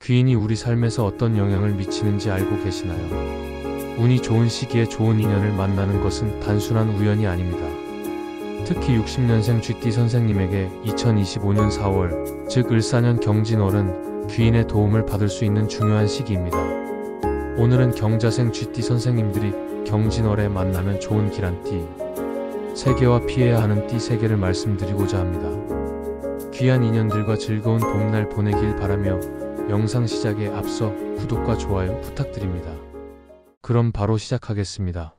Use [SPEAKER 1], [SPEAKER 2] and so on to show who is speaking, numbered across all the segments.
[SPEAKER 1] 귀인이 우리 삶에서 어떤 영향을 미치는지 알고 계시나요? 운이 좋은 시기에 좋은 인연을 만나는 것은 단순한 우연이 아닙니다. 특히 60년생 쥐띠 선생님에게 2025년 4월, 즉 을사년 경진월은 귀인의 도움을 받을 수 있는 중요한 시기입니다. 오늘은 경자생 쥐띠 선생님들이 경진월에 만나면 좋은 기란띠 3개와 피해야 하는 띠 3개를 말씀드리고자 합니다. 귀한 인연들과 즐거운 봄날 보내길 바라며 영상 시작에 앞서 구독과 좋아요 부탁드립니다. 그럼 바로 시작하겠습니다.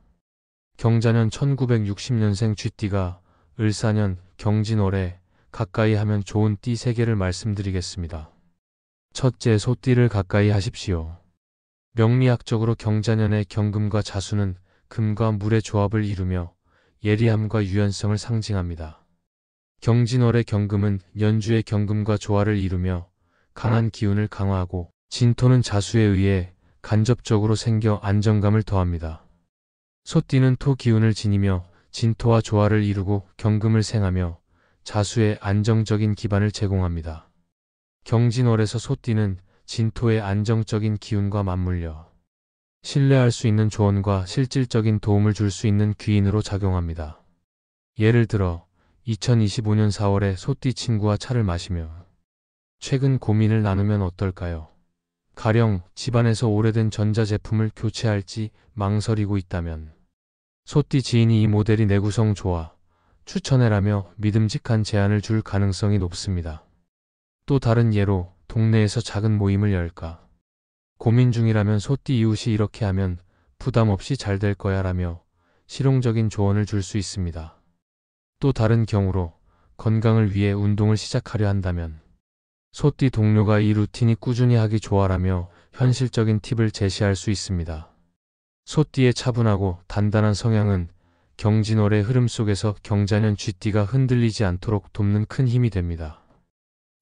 [SPEAKER 1] 경자년 1960년생 쥐띠가 을사년 경진월에 가까이 하면 좋은 띠 3개를 말씀드리겠습니다. 첫째, 소띠를 가까이 하십시오. 명리학적으로 경자년의 경금과 자수는 금과 물의 조합을 이루며 예리함과 유연성을 상징합니다. 경진월의 경금은 연주의 경금과 조화를 이루며 강한 기운을 강화하고, 진토는 자수에 의해 간접적으로 생겨 안정감을 더합니다. 소띠는 토 기운을 지니며 진토와 조화를 이루고 경금을 생하며 자수의 안정적인 기반을 제공합니다. 경진월에서 소띠는 진토의 안정적인 기운과 맞물려 신뢰할 수 있는 조언과 실질적인 도움을 줄 수 있는 귀인으로 작용합니다. 예를 들어 2025년 4월에 소띠 친구와 차를 마시며 최근 고민을 나누면 어떨까요? 가령 집안에서 오래된 전자제품을 교체할지 망설이고 있다면 소띠 지인이 이 모델이 내구성 좋아 추천해라며 믿음직한 제안을 줄 가능성이 높습니다. 또 다른 예로 동네에서 작은 모임을 열까 고민 중이라면 소띠 이웃이 이렇게 하면 부담 없이 잘 될 거야 라며 실용적인 조언을 줄 수 있습니다. 또 다른 경우로 건강을 위해 운동을 시작하려 한다면 소띠 동료가 이 루틴이 꾸준히 하기 좋아라며 현실적인 팁을 제시할 수 있습니다. 소띠의 차분하고 단단한 성향은 경진월의 흐름 속에서 경자년 쥐띠가 흔들리지 않도록 돕는 큰 힘이 됩니다.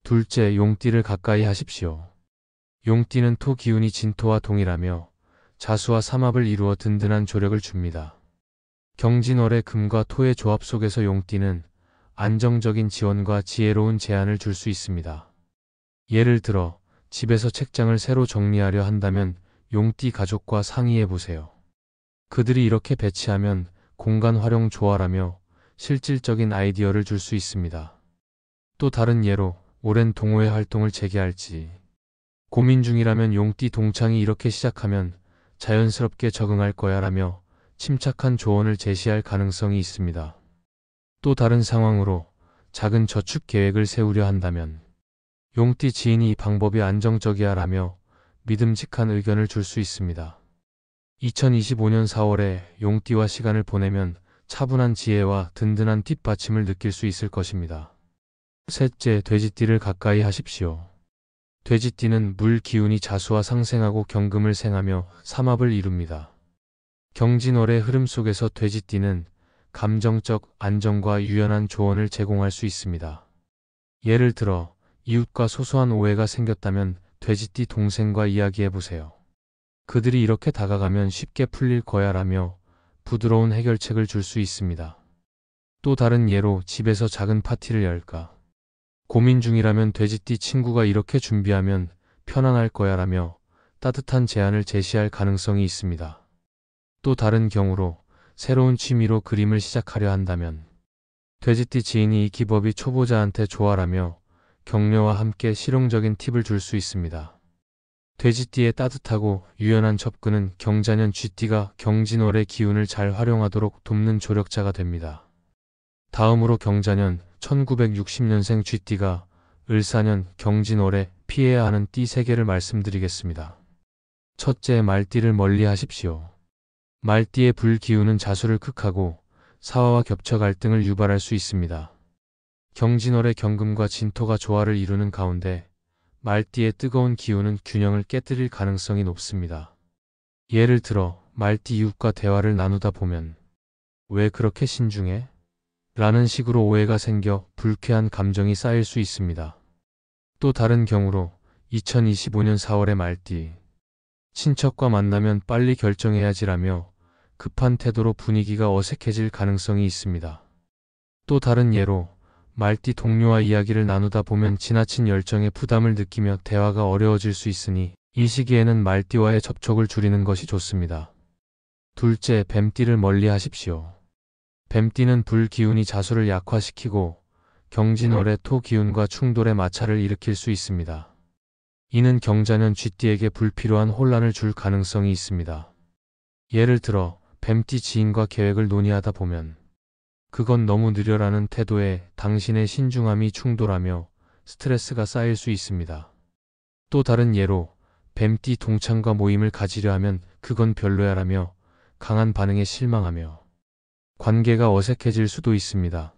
[SPEAKER 1] 둘째, 용띠를 가까이 하십시오. 용띠는 토 기운이 진토와 동일하며 자수와 삼합을 이루어 든든한 조력을 줍니다. 경진월의 금과 토의 조합 속에서 용띠는 안정적인 지원과 지혜로운 제안을 줄 수 있습니다. 예를 들어 집에서 책장을 새로 정리하려 한다면 용띠 가족과 상의해보세요. 그들이 이렇게 배치하면 공간 활용 조화라며 실질적인 아이디어를 줄 수 있습니다. 또 다른 예로 오랜 동호회 활동을 재개할지 고민 중이라면 용띠 동창이 이렇게 시작하면 자연스럽게 적응할 거야 라며 침착한 조언을 제시할 가능성이 있습니다. 또 다른 상황으로 작은 저축 계획을 세우려 한다면 용띠 지인이 이 방법이 안정적이야 라며 믿음직한 의견을 줄 수 있습니다. 2025년 4월에 용띠와 시간을 보내면 차분한 지혜와 든든한 뒷받침을 느낄 수 있을 것입니다. 셋째, 돼지띠를 가까이 하십시오. 돼지띠는 물 기운이 자수와 상생하고 경금을 생하며 삼합을 이룹니다. 경진월의 흐름 속에서 돼지띠는 감정적 안정과 유연한 조언을 제공할 수 있습니다. 예를 들어 이웃과 소소한 오해가 생겼다면 돼지띠 동생과 이야기해보세요. 그들이 이렇게 다가가면 쉽게 풀릴 거야 라며 부드러운 해결책을 줄 수 있습니다. 또 다른 예로 집에서 작은 파티를 열까 고민 중이라면 돼지띠 친구가 이렇게 준비하면 편안할 거야 라며 따뜻한 제안을 제시할 가능성이 있습니다. 또 다른 경우로 새로운 취미로 그림을 시작하려 한다면 돼지띠 지인이 이 기법이 초보자한테 좋아라며 격려와 함께 실용적인 팁을 줄 수 있습니다. 돼지띠의 따뜻하고 유연한 접근은 경자년 쥐띠가 경진월의 기운을 잘 활용하도록 돕는 조력자가 됩니다. 다음으로 경자년 1960년생 쥐띠가 을사년 경진월에 피해야 하는 띠 3개를 말씀드리겠습니다. 첫째, 말띠를 멀리 하십시오. 말띠의 불기운은 자수를 극하고 사화와 겹쳐 갈등을 유발할 수 있습니다. 경진월의 경금과 진토가 조화를 이루는 가운데 말띠의 뜨거운 기운은 균형을 깨뜨릴 가능성이 높습니다. 예를 들어 말띠 이웃과 대화를 나누다 보면 왜 그렇게 신중해? 라는 식으로 오해가 생겨 불쾌한 감정이 쌓일 수 있습니다. 또 다른 경우로 2025년 4월의 말띠 친척과 만나면 빨리 결정해야지라며 급한 태도로 분위기가 어색해질 가능성이 있습니다. 또 다른 예로 말띠 동료와 이야기를 나누다 보면 지나친 열정에 부담을 느끼며 대화가 어려워질 수 있으니 이 시기에는 말띠와의 접촉을 줄이는 것이 좋습니다. 둘째, 뱀띠를 멀리 하십시오. 뱀띠는 불 기운이 자수를 약화시키고 경진월의 토 기운과 충돌의 마찰을 일으킬 수 있습니다. 이는 경자년 쥐띠에게 불필요한 혼란을 줄 가능성이 있습니다. 예를 들어 뱀띠 지인과 계획을 논의하다 보면 그건 너무 느려라는 태도에 당신의 신중함이 충돌하며 스트레스가 쌓일 수 있습니다. 또 다른 예로 뱀띠 동창과 모임을 가지려 하면 그건 별로야라며 강한 반응에 실망하며 관계가 어색해질 수도 있습니다.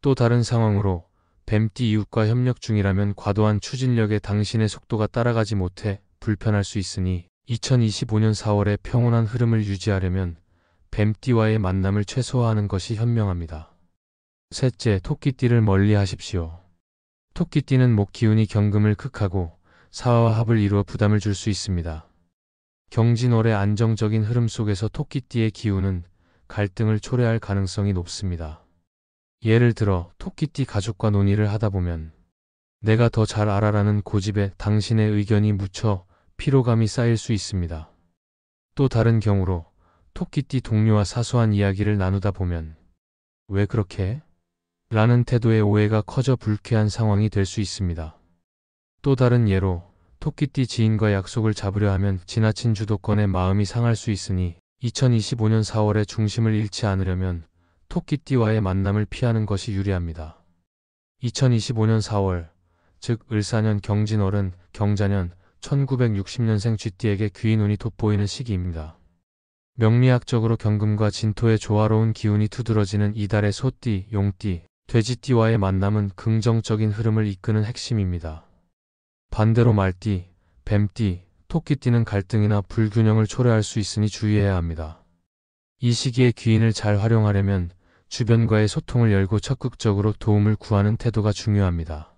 [SPEAKER 1] 또 다른 상황으로 뱀띠 이웃과 협력 중이라면 과도한 추진력에 당신의 속도가 따라가지 못해 불편할 수 있으니 2025년 4월에 평온한 흐름을 유지하려면 뱀띠와의 만남을 최소화하는 것이 현명합니다. 셋째, 토끼띠를 멀리 하십시오. 토끼띠는 목 기운이 경금을 극하고 사화와 합을 이루어 부담을 줄 수 있습니다. 경진월의 안정적인 흐름 속에서 토끼띠의 기운은 갈등을 초래할 가능성이 높습니다. 예를 들어 토끼띠 가족과 논의를 하다 보면 내가 더 잘 알아라는 고집에 당신의 의견이 묻혀 피로감이 쌓일 수 있습니다. 또 다른 경우로 토끼띠 동료와 사소한 이야기를 나누다 보면 왜 그렇게 해? 라는 태도의 오해가 커져 불쾌한 상황이 될 수 있습니다. 또 다른 예로 토끼띠 지인과 약속을 잡으려 하면 지나친 주도권에 마음이 상할 수 있으니 2025년 4월에 중심을 잃지 않으려면 토끼띠와의 만남을 피하는 것이 유리합니다. 2025년 4월, 즉 을사년 경진월은 경자년 1960년생 쥐띠에게 귀인운이 돋보이는 시기입니다. 명리학적으로 경금과 진토의 조화로운 기운이 두드러지는 이달의 소띠, 용띠, 돼지띠와의 만남은 긍정적인 흐름을 이끄는 핵심입니다. 반대로 말띠, 뱀띠, 토끼띠는 갈등이나 불균형을 초래할 수 있으니 주의해야 합니다. 이 시기에 귀인을 잘 활용하려면 주변과의 소통을 열고 적극적으로 도움을 구하는 태도가 중요합니다.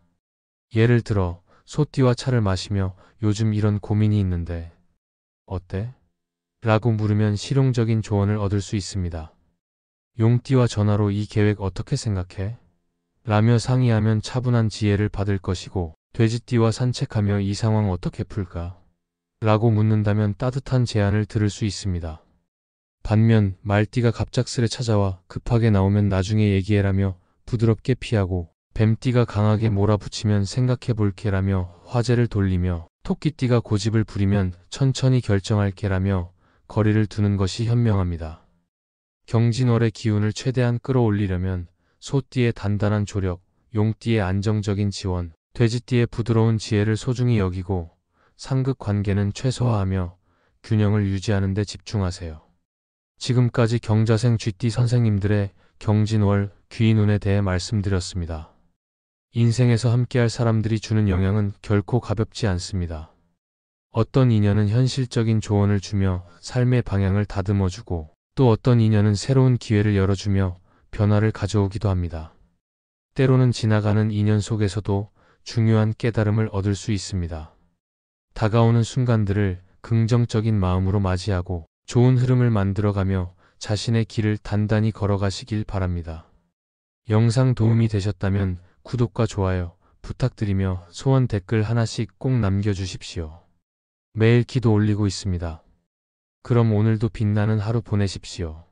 [SPEAKER 1] 예를 들어 소띠와 차를 마시며 요즘 이런 고민이 있는데 어때? 라고 물으면 실용적인 조언을 얻을 수 있습니다. 용띠와 전화로 이 계획 어떻게 생각해? 라며 상의하면 차분한 지혜를 받을 것이고 돼지띠와 산책하며 이 상황 어떻게 풀까? 라고 묻는다면 따뜻한 제안을 들을 수 있습니다. 반면 말띠가 갑작스레 찾아와 급하게 나오면 나중에 얘기해라며 부드럽게 피하고 뱀띠가 강하게 몰아붙이면 생각해볼게라며 화제를 돌리며 토끼띠가 고집을 부리면 천천히 결정할게라며 거리를 두는 것이 현명합니다. 경진월의 기운을 최대한 끌어올리려면 소띠의 단단한 조력, 용띠의 안정적인 지원, 돼지띠의 부드러운 지혜를 소중히 여기고 상극 관계는 최소화하며 균형을 유지하는 데 집중하세요. 지금까지 경자생 쥐띠 선생님들의 경진월 귀인운에 대해 말씀드렸습니다. 인생에서 함께할 사람들이 주는 영향은 결코 가볍지 않습니다. 어떤 인연은 현실적인 조언을 주며 삶의 방향을 다듬어주고 또 어떤 인연은 새로운 기회를 열어주며 변화를 가져오기도 합니다. 때로는 지나가는 인연 속에서도 중요한 깨달음을 얻을 수 있습니다. 다가오는 순간들을 긍정적인 마음으로 맞이하고 좋은 흐름을 만들어가며 자신의 길을 단단히 걸어가시길 바랍니다. 영상 도움이 되셨다면 구독과 좋아요 부탁드리며 소원 댓글 하나씩 꼭 남겨주십시오. 매일 기도 올리고 있습니다. 그럼 오늘도 빛나는 하루 보내십시오.